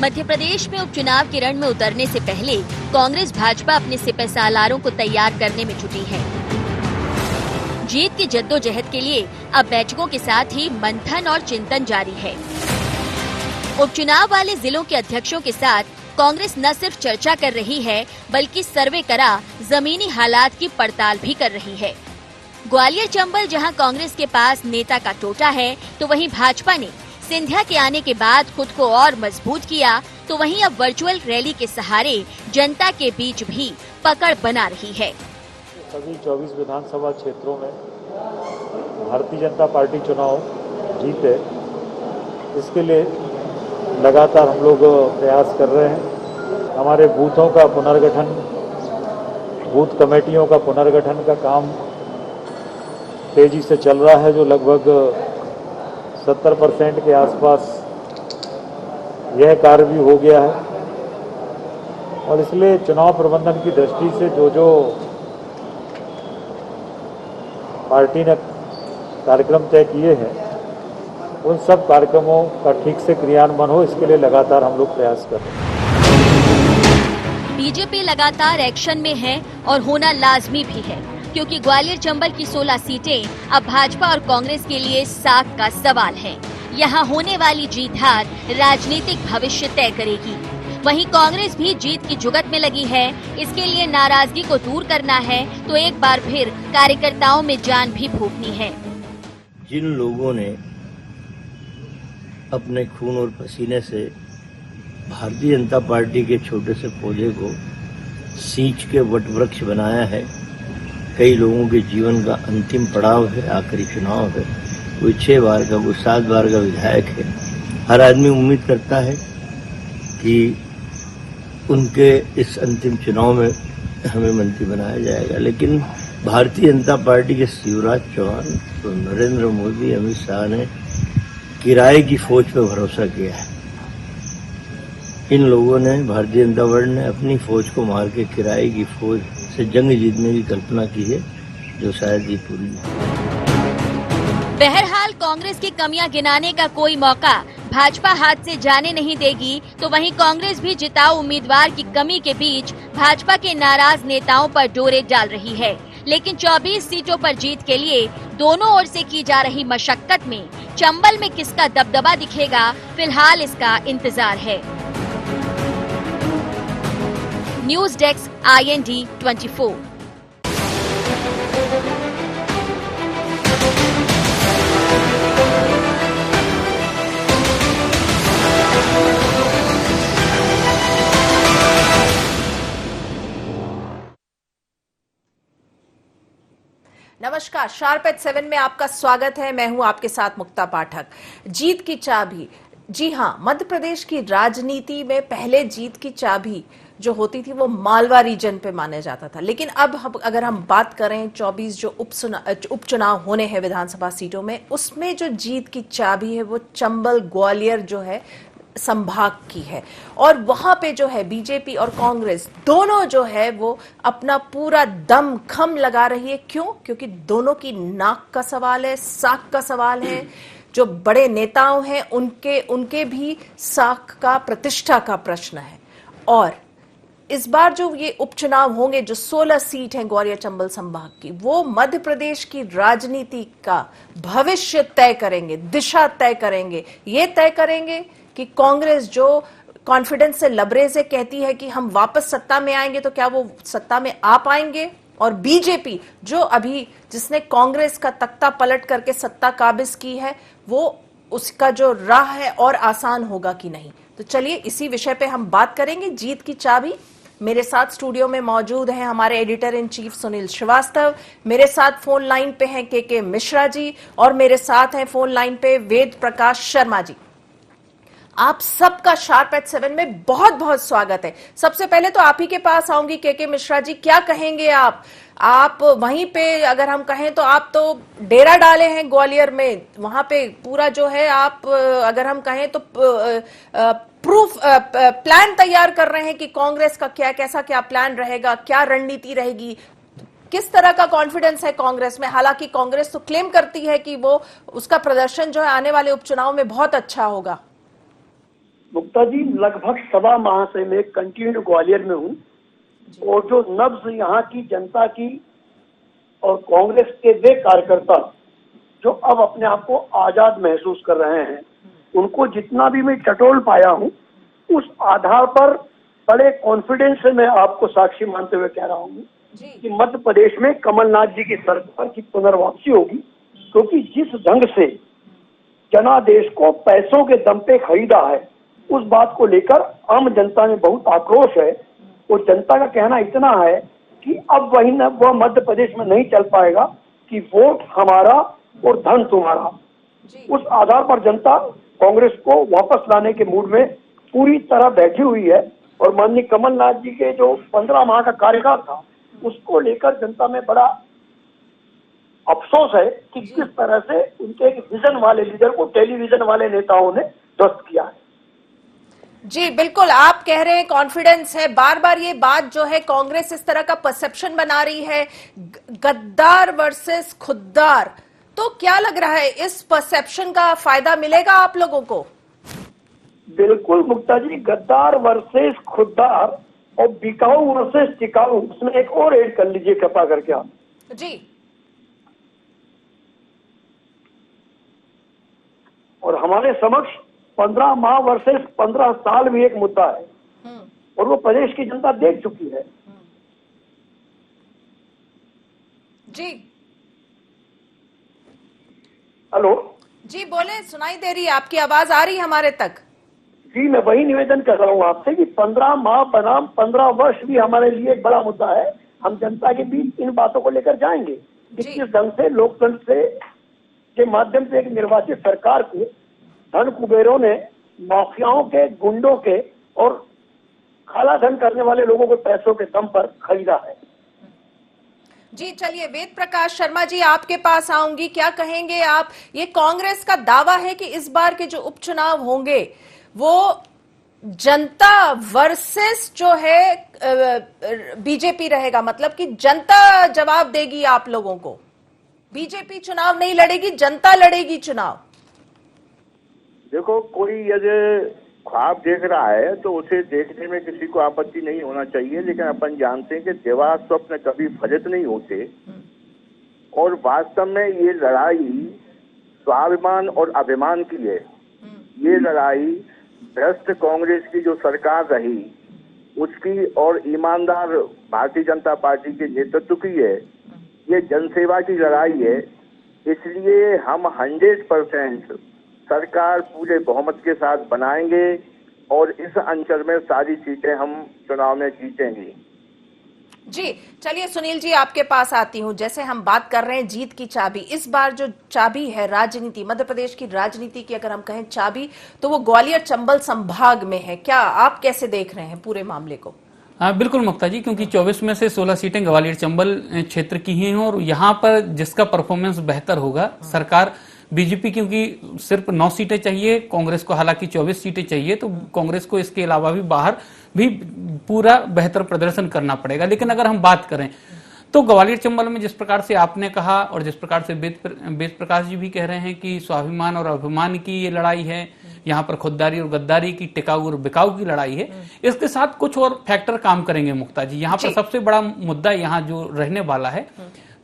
मध्य प्रदेश में उपचुनाव के रण में उतरने से पहले कांग्रेस भाजपा अपने सिपहसालारों को तैयार करने में जुटी है। जीत की जद्दोजहद के लिए अब बैठकों के साथ ही मंथन और चिंतन जारी है। उपचुनाव वाले जिलों के अध्यक्षों के साथ कांग्रेस न सिर्फ चर्चा कर रही है बल्कि सर्वे करा जमीनी हालात की पड़ताल भी कर रही है। ग्वालियर चंबल जहां कांग्रेस के पास नेता का टोटा है, तो वहीं भाजपा ने सिंधिया के आने के बाद खुद को और मजबूत किया, तो वहीं अब वर्चुअल रैली के सहारे जनता के बीच भी पकड़ बना रही है। सभी 24 विधानसभा क्षेत्रों में भारतीय जनता पार्टी चुनाव जीते, इसके लिए लगातार हम लोग प्रयास कर रहे हैं। हमारे बूथों का पुनर्गठन, बूथ कमेटियों का पुनर्गठन का काम तेजी से चल रहा है, जो लगभग 70% के आसपास यह कार्य भी हो गया है। और इसलिए चुनाव प्रबंधन की दृष्टि से जो पार्टी ने कार्यक्रम तय किए हैं, उन सब कार्यक्रमों का ठीक से क्रियान्वयन हो, इसके लिए लगातार हम लोग प्रयास कर रहे हैं। बीजेपी लगातार एक्शन में है और होना लाजमी भी है, क्योंकि ग्वालियर चंबल की 16 सीटें अब भाजपा और कांग्रेस के लिए साख का सवाल है। यहाँ होने वाली जीत हार राजनीतिक भविष्य तय करेगी। वहीं कांग्रेस भी जीत की जुगत में लगी है। इसके लिए नाराजगी को दूर करना है तो एक बार फिर कार्यकर्ताओं में जान भी फूंकनी है। जिन लोगों ने अपने खून और पसीने से भारतीय जनता पार्टी के छोटे से पौधे को सींच के वटवृक्ष बनाया है, कई लोगों के जीवन का अंतिम पड़ाव है, आखिरी चुनाव है, कोई 6 बार का, कोई 7 बार का विधायक है। हर आदमी उम्मीद करता है कि उनके इस अंतिम चुनाव में हमें मंत्री बनाया जाएगा, लेकिन भारतीय जनता पार्टी के शिवराज चौहान तो नरेंद्र मोदी, अमित शाह ने किराए की फौज पर भरोसा किया है। इन लोगों ने, भारतीय जनता पार्टी ने अपनी फौज को मार के किराए की फौज से जंग जीतने की कल्पना की है, जो शायद ये पूरी नहीं। बहरहाल कांग्रेस की कमियां गिनाने का कोई मौका भाजपा हाथ से जाने नहीं देगी, तो वहीं कांग्रेस भी जिताऊ उम्मीदवार की कमी के बीच भाजपा के नाराज नेताओं पर डोरे डाल रही है। लेकिन 24 सीटों पर जीत के लिए दोनों ओर से की जा रही मशक्कत में चंबल में किसका दबदबा दिखेगा, फिलहाल इसका इंतजार है। News desk IND 24। नमस्कार, शार्प एट 7 में आपका स्वागत है। मैं हूं आपके साथ मुक्ता पाठक। जीत की चाबी, जी हां, मध्य प्रदेश की राजनीति में पहले जीत की चाबी जो होती थी वो मालवा रीजन पे माना जाता था, लेकिन अब अगर हम बात करें 24 जो उपचुनाव होने हैं विधानसभा सीटों में, उसमें जो जीत की चाबी है वो चंबल ग्वालियर जो है संभाग की है। और वहां पे जो है बीजेपी और कांग्रेस दोनों जो है वो अपना पूरा दम खम लगा रही है। क्यों? क्योंकि दोनों की नाक का सवाल है, साख का सवाल है। जो बड़े नेताओं हैं उनके भी साख का, प्रतिष्ठा का प्रश्न है। और इस बार जो ये उपचुनाव होंगे, जो 16 सीट हैं ग्वालियर चंबल संभाग की, वो मध्य प्रदेश की राजनीति का भविष्य तय करेंगे, दिशा तय करेंगे। ये तय करेंगे कि कांग्रेस जो कॉन्फिडेंस से लबरेजे कहती है कि हम वापस सत्ता में आएंगे, तो क्या वो सत्ता में आ पाएंगे? और बीजेपी जो अभी जिसने कांग्रेस का तख्ता पलट करके सत्ता काबिज की है, वो उसका जो राह है और आसान होगा कि नहीं? तो चलिए इसी विषय पे हम बात करेंगे। जीत की चाबी। मेरे साथ स्टूडियो में मौजूद हैं हमारे editor in chief Sunil Shrivastava, मेरे साथ फोन लाइन पे हैं के मिश्रा जी, और मेरे साथ हैं फोन लाइन पे वेद प्रकाश शर्मा जी। आप सबका शार्प एट 7 में बहुत बहुत स्वागत है। सबसे पहले तो आप ही के पास आऊंगी के मिश्रा जी, क्या कहेंगे आप वहीं पे, अगर हम कहें तो आप तो डेरा डाले हैं ग्वालियर में, वहां पे पूरा जो है आप अगर हम कहें तो प्लान तैयार कर रहे हैं कि कांग्रेस का कैसा प्लान रहेगा, क्या रणनीति रहेगी, किस तरह का कॉन्फिडेंस है कांग्रेस में? हालांकि कांग्रेस तो क्लेम करती है कि वो उसका प्रदर्शन जो है आने वाले उपचुनाव में बहुत अच्छा होगा। मुक्ता जी, लगभग 1.25 माह से मैं कंटिन्यू ग्वालियर में हूँ और जो नब्ज यहाँ की जनता की और कांग्रेस के वे कार्यकर्ता जो अब अपने आप को आजाद महसूस कर रहे हैं, उनको जितना भी मैं टटोल पाया हूँ, उस आधार पर बड़े कॉन्फिडेंस से मैं आपको साक्षी मानते हुए कह रहा हूँ कि मध्य प्रदेश में कमलनाथ जी की सरकार की पुनर्वापसी होगी, क्योंकि जिस ढंग से जनादेश को पैसों के दम पे खरीदा है, उस बात को लेकर आम जनता में बहुत आक्रोश है और जनता का कहना इतना है कि अब वह मध्य प्रदेश में नहीं चल पाएगा कि वोट हमारा और धन तुम्हारा। उस आधार पर जनता कांग्रेस को वापस लाने के मूड में पूरी तरह बैठी हुई है और माननीय कमलनाथ जी के जो 15 माह का कार्यकाल था, उसको लेकर जनता में बड़ा अफसोस है कि किस तरह से उनके एक विजन वाले लीडर को टेलीविजन वाले नेताओं ने ध्वस्त किया है। जी बिल्कुल, आप कह रहे हैं कॉन्फिडेंस है, बार बार ये बात जो है कांग्रेस इस तरह का परसेप्शन बना रही है, गद्दार वर्सेस खुद्दार, तो क्या लग रहा है इस परसेप्शन का फायदा मिलेगा आप लोगों को? बिल्कुल मुक्ता जी, गद्दार वर्सेस खुद्दार और बिकाऊ वर्सेस टिकाऊ, उसमें एक और ऐड कर लीजिए कृपा करके आप। जी। और हमारे समक्ष 15 माह वर्सेस 15 साल भी एक मुद्दा है और वो प्रदेश की जनता देख चुकी है। जी हेलो जी, बोले, सुनाई दे रही है, आपकी आवाज आ रही है हमारे तक। जी, मैं वही निवेदन कर रहा हूँ आपसे कि 15 माह बनाम 15 वर्ष भी हमारे लिए एक बड़ा मुद्दा है। हम जनता के बीच इन बातों को लेकर जाएंगे कि किस ढंग से लोकतंत्र से के माध्यम से एक निर्वाचित सरकार को धन कुबेरों ने माफियाओं के, गुंडों के और काला धन करने वाले लोगों को पैसों के दम पर खरीदा है। जी चलिए, वेद प्रकाश शर्मा जी आपके पास आऊंगी, क्या कहेंगे आप? ये कांग्रेस का दावा है कि इस बार के जो उपचुनाव होंगे वो जनता वर्सेस जो है बीजेपी रहेगा, मतलब कि जनता जवाब देगी आप लोगों को, बीजेपी चुनाव नहीं लड़ेगी, जनता लड़ेगी चुनाव। देखो, कोई यदि ख्वाब देख रहा है तो उसे देखने में किसी को आपत्ति नहीं होना चाहिए, लेकिन अपन जानते हैं कि देवा स्वप्न कभी फलित नहीं होते और वास्तव में ये लड़ाई स्वाभिमान और अभिमान की है। ये लड़ाई भ्रष्ट कांग्रेस की जो सरकार रही उसकी और ईमानदार भारतीय जनता पार्टी के नेतृत्व की है। ये जनसेवा की लड़ाई है, इसलिए हम 100% सरकार पूरे बहुमत के साथ बनाएंगे और इस अंचल में सारी सीटें हम चुनाव में जीतेंगे। जी चलिए, सुनील जी आपके पास आती हूं। जैसे हम बात कर रहे हैं जीत की चाबी, इस बार जो चाबी है राजनीति, मध्य प्रदेश की राजनीति की अगर हम कहें चाबी, तो वो ग्वालियर चंबल संभाग में है। क्या आप कैसे देख रहे हैं पूरे मामले को? हाँ बिल्कुल मुक्ता जी, क्योंकि 24 में से 16 सीटें ग्वालियर चंबल क्षेत्र की हैं और यहाँ पर जिसका परफॉर्मेंस बेहतर होगा सरकार बीजेपी, क्योंकि सिर्फ 9 सीटें चाहिए, कांग्रेस को हालांकि 24 सीटें चाहिए, तो कांग्रेस को इसके अलावा भी बाहर भी पूरा बेहतर प्रदर्शन करना पड़ेगा। लेकिन अगर हम बात करें तो ग्वालियर चंबल में जिस प्रकार से आपने कहा और जिस प्रकार से वेद प्रकाश जी भी कह रहे हैं कि स्वाभिमान और अभिमान की ये लड़ाई है, यहाँ पर खुददारी और गद्दारी की, टिकाऊ और बिकाऊ की लड़ाई है, इसके साथ कुछ और फैक्टर काम करेंगे मुक्ता जी। यहाँ पर सबसे बड़ा मुद्दा यहाँ जो रहने वाला है,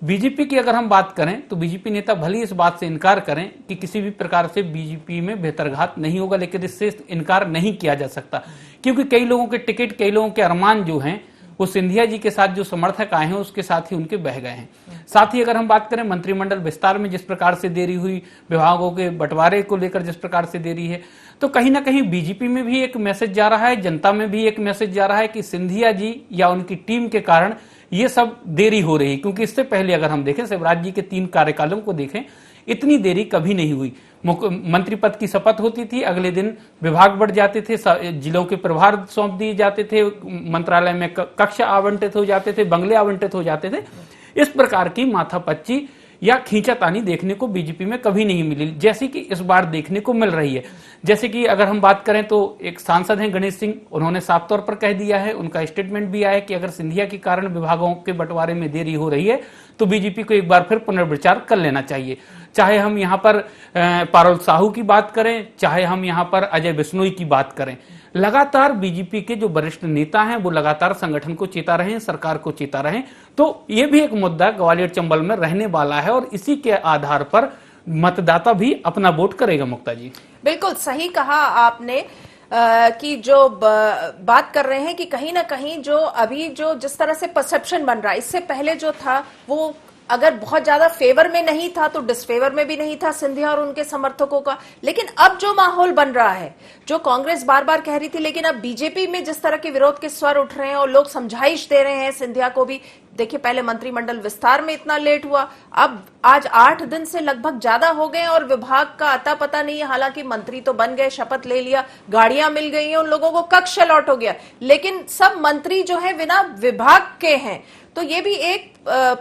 बीजेपी की अगर हम बात करें तो बीजेपी नेता भले इस बात से इनकार करें कि किसी भी प्रकार से बीजेपी में बेहतरघात नहीं होगा, लेकिन इससे इनकार नहीं किया जा सकता, क्योंकि कई लोगों के टिकट, कई लोगों के अरमान जो हैं वो सिंधिया जी के साथ जो समर्थक आए हैं उसके साथ ही उनके बह गए हैं। साथ ही अगर हम बात करें मंत्रिमंडल विस्तार में जिस प्रकार से देरी हुई, विभागों के बंटवारे को लेकर जिस प्रकार से देरी है, तो कहीं ना कहीं बीजेपी में भी एक मैसेज जा रहा है, जनता में भी एक मैसेज जा रहा है कि सिंधिया जी या उनकी टीम के कारण ये सब देरी हो रही। क्योंकि इससे पहले अगर हम देखें, शिवराज जी के 3 कार्यकालों को देखें, इतनी देरी कभी नहीं हुई। मंत्री पद की शपथ होती थी, अगले दिन विभाग बढ़ जाते थे, जिलों के प्रभार सौंप दिए जाते थे, मंत्रालय में कक्ष आवंटित हो जाते थे, बंगले आवंटित हो जाते थे। इस प्रकार की माथापच्ची या खींचातानी देखने को बीजेपी में कभी नहीं मिली, जैसी कि इस बार देखने को मिल रही है। जैसे कि अगर हम बात करें तो एक सांसद हैं गणेश सिंह, उन्होंने साफ तौर पर कह दिया है, उनका स्टेटमेंट भी आया कि अगर सिंधिया के कारण विभागों के बंटवारे में देरी हो रही है तो बीजेपी को एक बार फिर पुनर्विचार कर लेना चाहिए। चाहे हम यहाँ पर पारुल साहू की बात करें, चाहे हम यहाँ पर अजय बिश्नोई की बात करें, लगातार बीजेपी के जो वरिष्ठ नेता हैं वो लगातार संगठन को चेता रहे हैं, सरकार को चेता रहे हैं। तो ये भी एक मुद्दा ग्वालियर चंबल में रहने वाला है और इसी के आधार पर मतदाता भी अपना वोट करेगा। मुक्ता जी, बिल्कुल सही कहा आपने कि जो बात कर रहे हैं कि कहीं ना कहीं जो अभी जो जिस तरह से परसेप्शन बन रहा है, इससे पहले जो था वो अगर बहुत ज्यादा फेवर में नहीं था तो डिसफेवर में भी नहीं था सिंधिया और उनके समर्थकों का। लेकिन अब जो माहौल बन रहा है, जो कांग्रेस बार बार कह रही थी, लेकिन अब बीजेपी में जिस तरह के विरोध के स्वर उठ रहे हैं और लोग समझाइश दे रहे हैं सिंधिया को भी। देखिए, पहले मंत्रिमंडल विस्तार में इतना लेट हुआ, अब आज 8 दिन से लगभग ज्यादा हो गए और विभाग का अता पता नहीं है। हालांकि मंत्री तो बन गए, शपथ ले लिया, गाड़ियां मिल गई हैं, उन लोगों को कक्ष अलॉट हो गया, लेकिन सब मंत्री जो है बिना विभाग के हैं। तो ये भी एक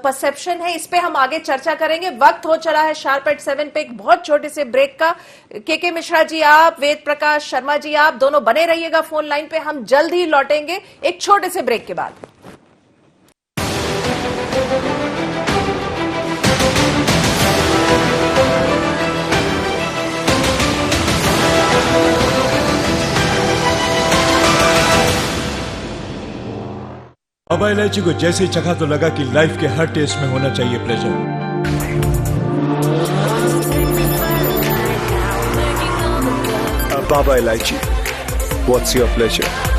परसेप्शन है, इस पे हम आगे चर्चा करेंगे। वक्त हो चला है शार्प एट 7 पे एक बहुत छोटे से ब्रेक का। के मिश्रा जी आप, वेद प्रकाश शर्मा जी आप दोनों बने रहिएगा फोन लाइन पे, हम जल्द ही लौटेंगे एक छोटे से ब्रेक के बाद। बाबा इलायची को जैसे ही चखा तो लगा कि लाइफ के हर टेस्ट में होना चाहिए प्लेजर। बाबा इलायची, व्हाट्स योर प्लेजर?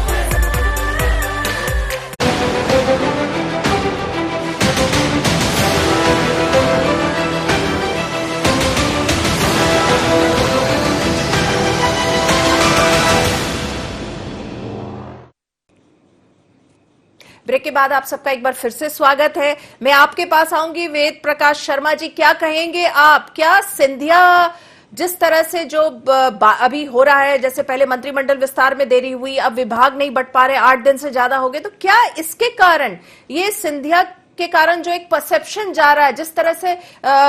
ब्रेक के बाद आप सबका एक बार फिर से स्वागत है। मैं आपके पास आऊंगी, वेद प्रकाश शर्मा जी क्या कहेंगे आप? क्या सिंधिया जिस तरह से जो अभी हो रहा है, जैसे पहले मंत्रिमंडल विस्तार में देरी हुई, अब विभाग नहीं बंट पा रहे, 8 दिन से ज्यादा हो गए, तो क्या इसके कारण, ये सिंधिया के कारण जो एक परसेप्शन जा रहा है, जिस तरह से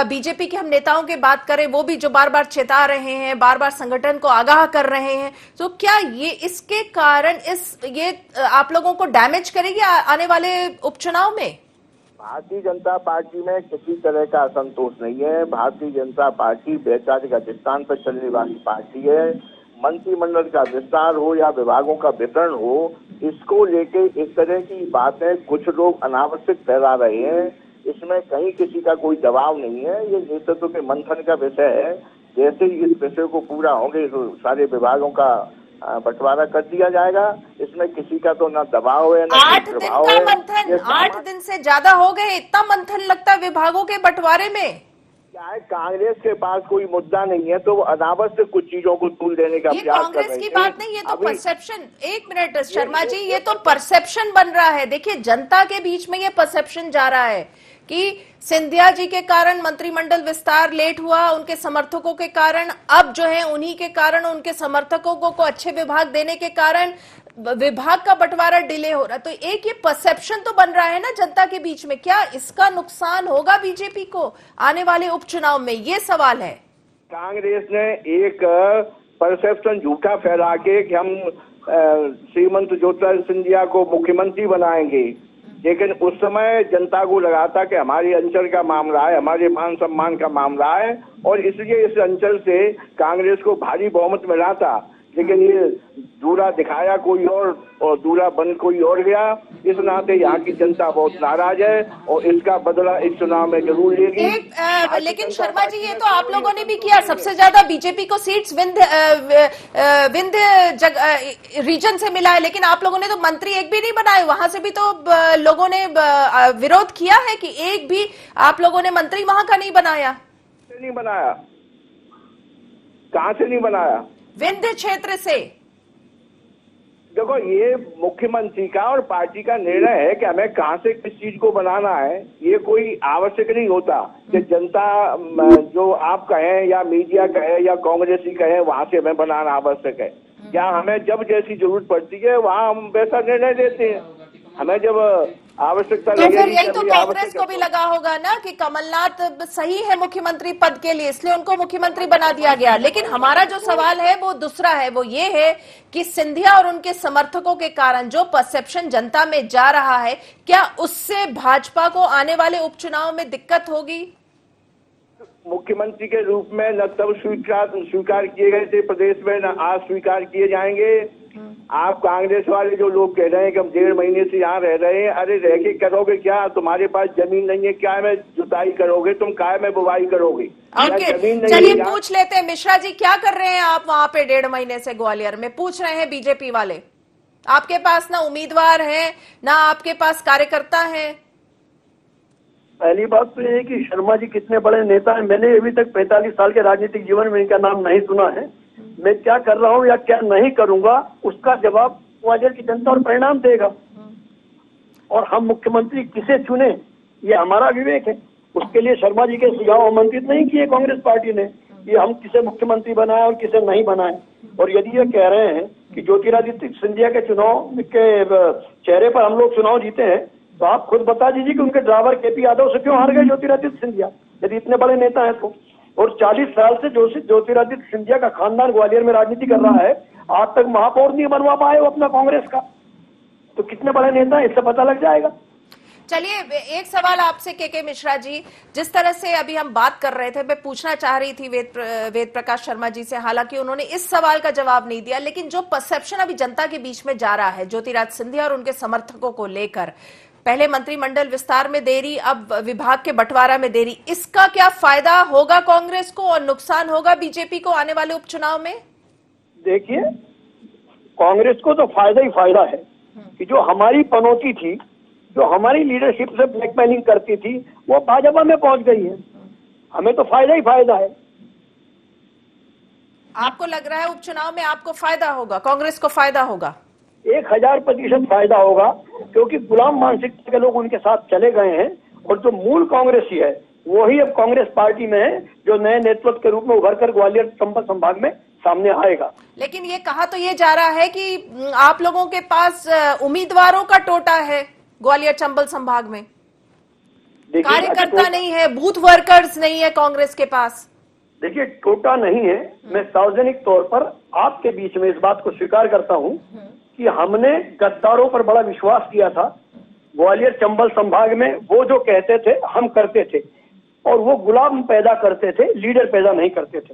बीजेपी के हम नेताओं की बात करें, वो भी जो बार बार चेता रहे हैं, बार बार संगठन को आगाह कर रहे हैं, तो क्या ये इसके कारण ये आप लोगों को डैमेज करेगी आने वाले उपचुनाव में? भारतीय जनता पार्टी में किसी तरह का असंतोष नहीं है। भारतीय जनता पार्टी वैचारिक अधिष्ठान पर चलने वाली पार्टी है। मंत्रिमंडल का विस्तार हो या विभागों का वितरण हो, इसको लेके इस तरह की बातें कुछ लोग अनावश्यक फैला रहे हैं। इसमें कहीं किसी का कोई दबाव नहीं है, ये नेतृत्व के मंथन का विषय है। जैसे ही इस विषय को पूरा होंगे तो सारे विभागों का बंटवारा कर दिया जाएगा। इसमें किसी का तो ना दबाव है, ना 8 दिन का मंथन, 8 दिन से ज्यादा हो गए, इतना मंथन लगता है विभागों के बंटवारे में? क्या है, कांग्रेस के पास कोई मुद्दा नहीं है तो वो अनावश्यक कुछ चीजों को तूल देने का प्रयास कर रहे हैं। कांग्रेस की बात नहीं, ये तो परसेप्शन, एक मिनट शर्मा जी, ये तो परसेप्शन बन रहा है। देखिए, जनता के बीच में ये परसेप्शन जा रहा है कि सिंधिया जी के कारण मंत्रिमंडल विस्तार लेट हुआ, उनके समर्थकों के कारण, अब जो है उन्हीं के कारण, उनके समर्थकों को अच्छे विभाग देने के कारण विभाग का बंटवारा डिले हो रहा है। तो एक ये परसेप्शन तो बन रहा है ना जनता के बीच में, क्या इसका नुकसान होगा बीजेपी को आने वाले उपचुनाव में, ये सवाल है। कांग्रेस ने एक परसेप्शन झूठा फैला के कि हम श्रीमंत ज्योतिरादित्य सिंधिया को मुख्यमंत्री बनाएंगे, लेकिन उस समय जनता को लगा था कि हमारे अंचल का मामला है, हमारे मान सम्मान का मामला है, और इसलिए इस अंचल से कांग्रेस को भारी बहुमत मिला था। लेकिन ये दूरा दिखाया कोई और दूरा बन कोई और गया। इस नाते यहाँ की जनता बहुत नाराज है और इसका बदला इस चुनाव में जरूर लेगी। लेकिन शर्मा जी, ये तो आप लोगों ने भी किया, सबसे ज्यादा बीजेपी को सीट्स विंध्य रीजन से मिला है, लेकिन आप लोगों ने तो मंत्री एक भी नहीं बनाए, वहां से भी तो लोगों ने विरोध किया है कि एक भी आप लोगों ने मंत्री वहां का नहीं बनाया। नहीं बनाया, कहाँ से नहीं बनाया? विंध्य क्षेत्र से। देखो, ये मुख्यमंत्री का और पार्टी का निर्णय है कि हमें कहां से किस चीज को बनाना है। ये कोई आवश्यक नहीं होता कि जनता जो आप कहें या मीडिया कहे या कांग्रेसी कहे वहां से हमें बनाना आवश्यक है। क्या हमें जब जैसी जरूरत पड़ती है वहां हम वैसा निर्णय देते हैं। हमें जब आवश्यकता तो फिर यही तो कांग्रेस को भी लगा होगा ना कि कमलनाथ सही है मुख्यमंत्री पद के लिए, इसलिए उनको मुख्यमंत्री बना दिया गया। लेकिन हमारा जो सवाल है वो दूसरा है, वो ये है कि सिंधिया और उनके समर्थकों के कारण जो परसेप्शन जनता में जा रहा है, क्या उससे भाजपा को आने वाले उपचुनाव में दिक्कत होगी? मुख्यमंत्री के रूप में न तब स्वीकार किए गए थे प्रदेश में, न आज स्वीकार किए जाएंगे। आप कांग्रेस वाले जो लोग कह रहे हैं कि हम 1.5 महीने से यहाँ रह रहे हैं, अरे रह के करोगे क्या? तुम्हारे पास जमीन नहीं है, क्या में जुताई करोगे? तुम काय में बुवाई करोगे? चलिए पूछ लेते हैं मिश्रा जी, क्या कर रहे हैं आप वहां पे 1.5 महीने से ग्वालियर में? पूछ रहे हैं बीजेपी वाले। आपके पास ना उम्मीदवार है, ना आपके पास कार्यकर्ता है। पहली बात तो ये कि शर्मा जी कितने बड़े नेता हैं। मैंने अभी तक 45 साल के राजनीतिक जीवन में इनका नाम नहीं सुना है। मैं क्या कर रहा हूँ या क्या नहीं करूंगा, उसका जवाब ग्वालियर की जनता और परिणाम देगा। और हम मुख्यमंत्री किसे चुने, ये हमारा विवेक है। उसके लिए शर्मा जी के सुझाव आमंत्रित नहीं किए कांग्रेस पार्टी ने, ये हम किसे मुख्यमंत्री बनाए और किसे नहीं बनाए। और यदि ये कह रहे हैं कि ज्योतिरादित्य सिंधिया के चुनाव के चेहरे पर हम लोग चुनाव जीते हैं, तो आप खुद बता दीजिए कि उनके ड्राइवर केपी यादव से क्यों हार गए ज्योतिरादित्य सिंधिया, यदि इतने बड़े नेता हैं तो। और 40 साल से ज्योतिरादित्य सिंधिया का खानदान ग्वालियर में राजनीति कर रहा है, आज तक महापौर नहीं बनवा पाए वो अपना कांग्रेस का, तो कितने बड़े नेता हैं इससे पता लग जाएगा। चलिए एक सवाल आपसे के मिश्रा जी, जिस तरह से अभी हम बात कर रहे थे, मैं पूछना चाह रही थी वेद प्रकाश शर्मा जी से, हालांकि उन्होंने इस सवाल का जवाब नहीं दिया, लेकिन जो परसेप्शन अभी जनता के बीच में जा रहा है ज्योतिरादित्य सिंधिया और उनके समर्थकों को लेकर, पहले मंत्रिमंडल विस्तार में देरी, अब विभाग के बंटवारा में देरी, इसका क्या फायदा होगा कांग्रेस को और नुकसान होगा बीजेपी को आने वाले उपचुनाव में? देखिए, कांग्रेस को तो फायदा ही फायदा है कि जो हमारी पनौती थी, जो हमारी लीडरशिप से ब्लैकमेलिंग करती थी, वो भाजपा में पहुंच गई है। हमें तो फायदा ही फायदा है। आपको लग रहा है उपचुनाव में आपको फायदा होगा, कांग्रेस को फायदा होगा? 1000% फायदा होगा, क्योंकि गुलाम मानसिकता के लोग उनके साथ चले गए हैं और जो मूल कांग्रेसी है वही अब कांग्रेस पार्टी में है, जो नए नेतृत्व के रूप में उभर कर ग्वालियर चंबल संभाग में सामने आएगा। लेकिन ये कहा तो ये जा रहा है कि आप लोगों के पास उम्मीदवारों का टोटा है ग्वालियर चंबल संभाग में, कार्यकर्ता नहीं है, बूथ वर्कर्स नहीं है कांग्रेस के पास। देखिए, टोटा नहीं है। मैं सार्वजनिक तौर पर आपके बीच में इस बात को स्वीकार करता हूं कि हमने गद्दारों पर बड़ा विश्वास किया था। ग्वालियर चंबल संभाग में वो जो कहते थे हम करते थे, और वो गुलाम पैदा करते थे, लीडर पैदा नहीं करते थे।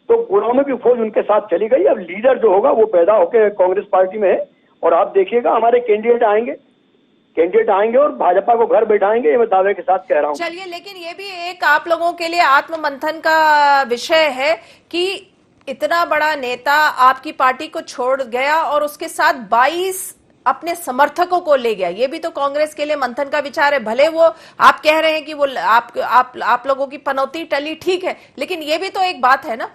तो गुलामों की फौज उनके साथ चली गई। अब लीडर जो होगा वो पैदा होकर कांग्रेस पार्टी में है, और आप देखिएगा हमारे कैंडिडेट आएंगे और भाजपा को घर बैठाएंगे, ये मैं दावे के साथ कह रहा हूँ। चलिए, लेकिन ये भी एक आप लोगों के लिए आत्ममंथन का विषय है कि इतना बड़ा नेता आपकी पार्टी को छोड़ गया और उसके साथ 22 अपने समर्थकों को ले गया। ये भी तो कांग्रेस के लिए मंथन का विचार है। भले वो आप कह रहे हैं कि वो आप लोगों की पनौती टली, ठीक है, लेकिन ये भी तो एक बात है ना।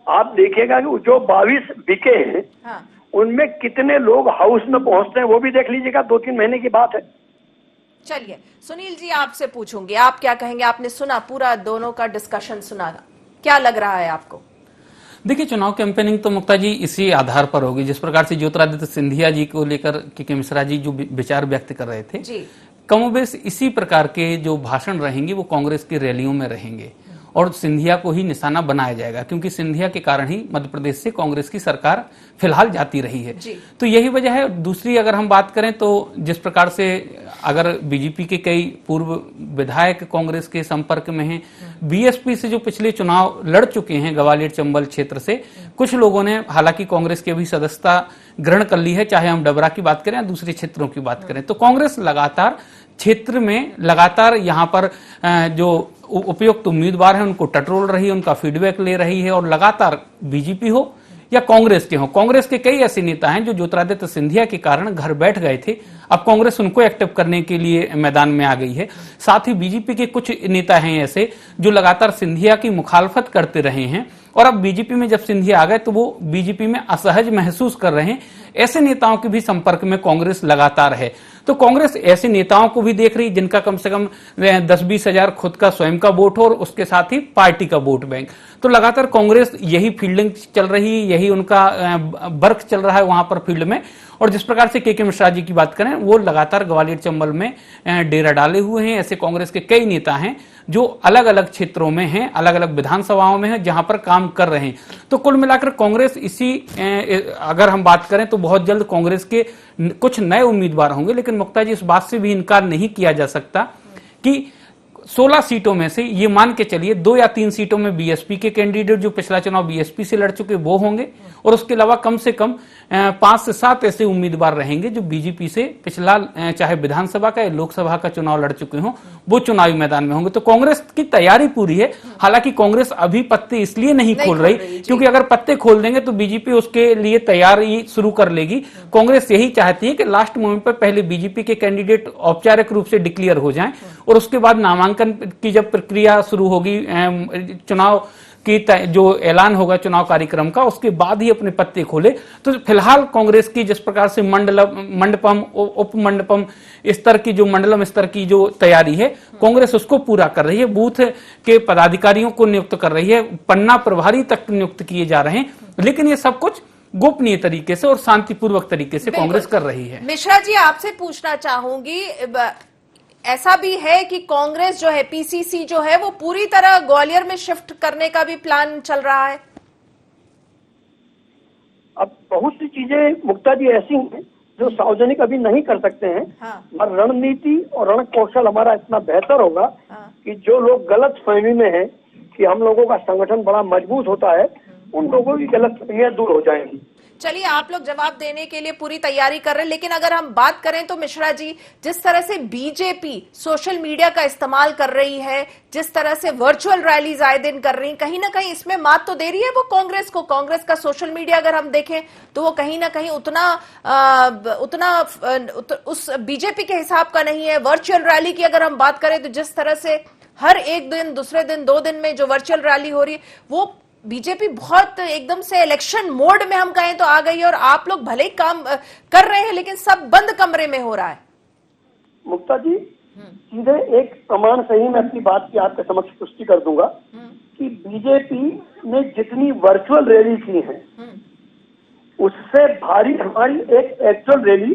आप देखिएगा कि जो 22 बिके हैं, हाँ, उनमें कितने लोग हाउस में पहुंचते हैं वो भी देख लीजिएगा। 2-3 महीने की बात है। चलिए सुनील जी, आपसे पूछूंगी, आप क्या कहेंगे? आपने सुना पूरा, दोनों का डिस्कशन सुना, क्या लग रहा है आपको? देखिए, चुनाव कैंपेनिंग तो मुक्ता जी इसी आधार पर होगी, जिस प्रकार से ज्योतिरादित्य सिंधिया जी को लेकर के मिश्रा जी जो विचार व्यक्त कर रहे थे, कमोबेश इसी प्रकार के जो भाषण रहेंगे वो कांग्रेस की रैलियों में रहेंगे और सिंधिया को ही निशाना बनाया जाएगा, क्योंकि सिंधिया के कारण ही मध्य प्रदेश से कांग्रेस की सरकार फिलहाल जाती रही है। तो यही वजह है। दूसरी अगर हम बात करें तो जिस प्रकार से अगर बीजेपी के कई पूर्व विधायक कांग्रेस के संपर्क में हैं, बीएसपी से जो पिछले चुनाव लड़ चुके हैं ग्वालियर चंबल क्षेत्र से, कुछ लोगों ने हालांकि कांग्रेस की भी सदस्यता ग्रहण कर ली है, चाहे हम डबरा की बात करें या दूसरे क्षेत्रों की बात करें। तो कांग्रेस लगातार क्षेत्र में लगातार यहाँ पर जो उपयुक्त उम्मीदवार हैं उनको टटोल रही है, उनका फीडबैक ले रही है, और लगातार बीजेपी हो या कांग्रेस के हो, कांग्रेस के कई ऐसे नेता हैं जो ज्योतिरादित्य सिंधिया के कारण घर बैठ गए थे, अब कांग्रेस उनको एक्टिव करने के लिए मैदान में आ गई है। साथ ही बीजेपी के कुछ नेता हैं ऐसे जो लगातार सिंधिया की मुखालफत करते रहे हैं, और अब बीजेपी में जब सिंधिया आ गए तो वो बीजेपी में असहज महसूस कर रहे हैं। ऐसे नेताओं के भी संपर्क में कांग्रेस लगातार है। तो कांग्रेस ऐसे नेताओं को भी देख रही जिनका कम से कम 10-20 हजार खुद का स्वयं का वोट हो और उसके साथ ही पार्टी का वोट बैंक। तो लगातार कांग्रेस यही फील्डिंग चल रही है, यही उनका वर्क चल रहा है वहां पर फील्ड में। और जिस प्रकार से के मिश्रा जी की बात करें, वो लगातार ग्वालियर चंबल में डेरा डाले हुए हैं। ऐसे कांग्रेस के कई नेता हैं जो अलग अलग क्षेत्रों में हैं, अलग अलग विधानसभाओं में हैं, जहां पर काम कर रहे हैं। तो कुल मिलाकर कांग्रेस इसी अगर हम बात करें तो बहुत जल्द कांग्रेस के कुछ नए उम्मीदवार होंगे। लेकिन मुक्ता जी, इस बात से भी इनकार नहीं किया जा सकता कि 16 सीटों में से ये मान के चलिए 2 या 3 सीटों में बीएसपी के कैंडिडेट जो पिछला चुनाव बीएसपी से लड़ चुके वो होंगे, और उसके अलावा कम से कम 5 से 7 ऐसे उम्मीदवार रहेंगे जो बीजेपी से पिछला चाहे विधानसभा का या लोकसभा का चुनाव लड़ चुके हों, वो चुनावी मैदान में होंगे। तो कांग्रेस की तैयारी पूरी है। हालांकि कांग्रेस अभी पत्ते इसलिए नहीं खोल रही क्योंकि अगर पत्ते खोल देंगे तो बीजेपी उसके लिए तैयारी शुरू कर लेगी। कांग्रेस यही चाहती है कि लास्ट मोमेंट पर पहले बीजेपी के कैंडिडेट औपचारिक रूप से डिक्लेयर हो जाएं और उसके बाद नामांकन की जब प्रक्रिया शुरू होगी, चुनाव की जो ऐलान होगा चुनाव कार्यक्रम का, उसके बाद ही अपने पत्ते खोले। तो फिलहाल कांग्रेस की जिस प्रकार से मंडपम उप मंडपम स्तर की जो मंडलम स्तर की जो तैयारी है कांग्रेस उसको पूरा कर रही है। बूथ के पदाधिकारियों को नियुक्त कर रही है, पन्ना प्रभारी तक नियुक्त किए जा रहे हैं, लेकिन ये सब कुछ गोपनीय तरीके से और शांतिपूर्वक तरीके से कांग्रेस कर रही है। मिश्रा जी, आपसे पूछना चाहूंगी, ऐसा भी है कि कांग्रेस जो है पीसीसी जो है वो पूरी तरह ग्वालियर में शिफ्ट करने का भी प्लान चल रहा है? अब बहुत सी चीजें मुक्ता जी ऐसी हैं जो सार्वजनिक अभी नहीं कर सकते हैं। और रणनीति और रण कौशल हमारा इतना बेहतर होगा कि जो लोग गलत फहमी में हैं कि हम लोगों का संगठन बड़ा मजबूत होता है, उन लोगों की गलत फहमियां दूर हो जाएंगी। चलिए, आप लोग जवाब देने के लिए पूरी तैयारी कर रहे हैं, लेकिन अगर हम बात करें तो मिश्रा जी, जिस तरह से बीजेपी सोशल मीडिया का इस्तेमाल कर रही है, जिस तरह से वर्चुअल रैलीज आए दिन कर रही, कहीं ना कहीं इसमें मात तो दे रही है वो कांग्रेस को। कांग्रेस का सोशल मीडिया अगर हम देखें तो वो कहीं ना कहीं उतना उस बीजेपी के हिसाब का नहीं है। वर्चुअल रैली की अगर हम बात करें तो जिस तरह से हर एक दिन, दूसरे दिन, 2 दिन में जो वर्चुअल रैली हो रही है, वो बीजेपी बहुत एकदम से इलेक्शन मोड में हम कहें तो आ गई है, और आप लोग भले ही काम कर रहे हैं लेकिन सब बंद कमरे में हो रहा है। मुक्ता जी, सीधे एक प्रमाण से ही मैं अपनी बात की आपके समक्ष पुष्टि कर दूंगा कि बीजेपी ने जितनी वर्चुअल रैली की है उससे भारी हमारी एक एक्चुअल रैली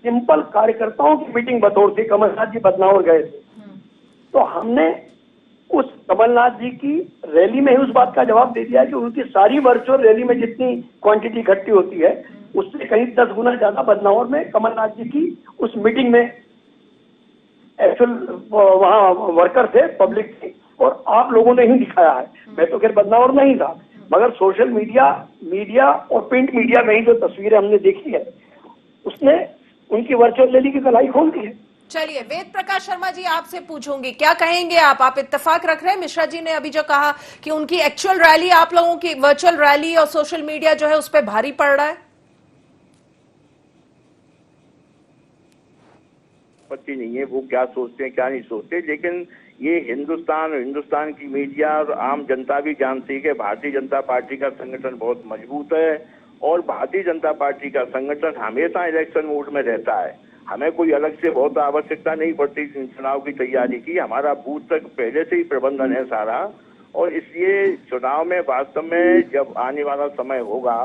सिंपल कार्यकर्ताओं की मीटिंग बतौर थी। कमलनाथ जी बदनावर गए थे, तो हमने उस कमलनाथ जी की रैली में ही उस बात का जवाब दे दिया कि उनकी सारी वर्चुअल रैली में जितनी क्वांटिटी इकट्ठी होती है उससे कहीं 10 गुना ज्यादा बदनावर में कमलनाथ जी की उस मीटिंग में एक्चुअल वहाँ वर्कर थे, पब्लिक थी, और आप लोगों ने ही दिखाया है। मैं तो खैर बदनावर नहीं था, मगर सोशल मीडिया और प्रिंट मीडिया में ही जो तस्वीरें हमने देखी है उसने उनकी वर्चुअल रैली की गलाई खोल दी है। चलिए, वेद प्रकाश शर्मा जी, आपसे पूछूंगी, क्या कहेंगे आप इत्तेफाक रख रहे हैं मिश्रा जी ने अभी जो कहा कि उनकी एक्चुअल रैली आप लोगों की वर्चुअल रैली और सोशल मीडिया जो है उस पर भारी पड़ रहा है? पता नहीं है वो क्या सोचते हैं क्या नहीं सोचते, लेकिन ये हिंदुस्तान और हिंदुस्तान की मीडिया और आम जनता भी जानती है कि भारतीय जनता पार्टी का संगठन बहुत मजबूत है, और भारतीय जनता पार्टी का संगठन हमेशा इलेक्शन मोड में रहता है। हमें कोई अलग से बहुत आवश्यकता नहीं पड़ती चुनाव की तैयारी की, हमारा बूथ तक पहले से ही प्रबंधन है सारा। और इसलिए चुनाव में वास्तव में जब आने वाला समय होगा,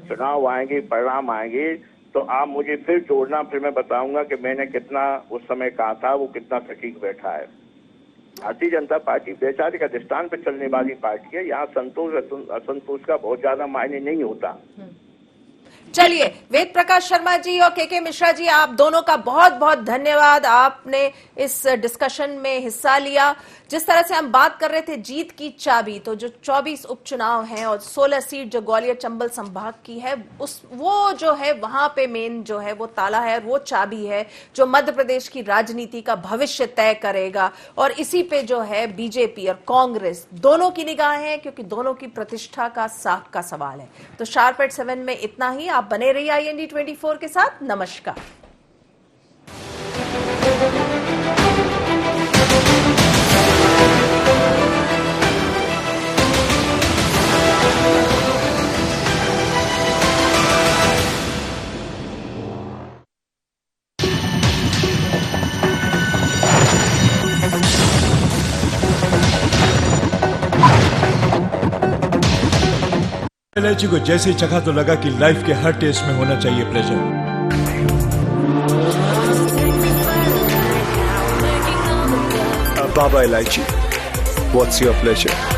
चुनाव आएंगे, परिणाम आएंगे, तो आप मुझे फिर जोड़ना, फिर मैं बताऊंगा कि मैंने कितना उस समय कहा था, वो कितना सटीक बैठा है। भारतीय जनता पार्टी वैचारिक अधिष्ठान पर चलने वाली पार्टी है, यहाँ संतोष असंतोष का बहुत ज्यादा मायने नहीं होता। चलिए, वेद प्रकाश शर्मा जी और के मिश्रा जी, आप दोनों का बहुत बहुत धन्यवाद, आपने इस डिस्कशन में हिस्सा लिया। जिस तरह से हम बात कर रहे थे जीत की चाबी, तो जो 24 उपचुनाव हैं और 16 सीट जो ग्वालियर चंबल संभाग की है, वो जो है वहां पे मेन जो है वो ताला है, वो चाबी है जो मध्य प्रदेश की राजनीति का भविष्य तय करेगा। और इसी पे जो है बीजेपी और कांग्रेस दोनों की निगाहें हैं, क्योंकि दोनों की प्रतिष्ठा का साख का सवाल है। तो शार्प एट 7 में इतना ही। आप बने रहिए IND 24 के साथ। नमस्कार। इलायची को जैसे ही चखा तो लगा कि लाइफ के हर टेस्ट में होना चाहिए प्लेजर। बाबा इलायची, व्हाट्स योर प्लेजर?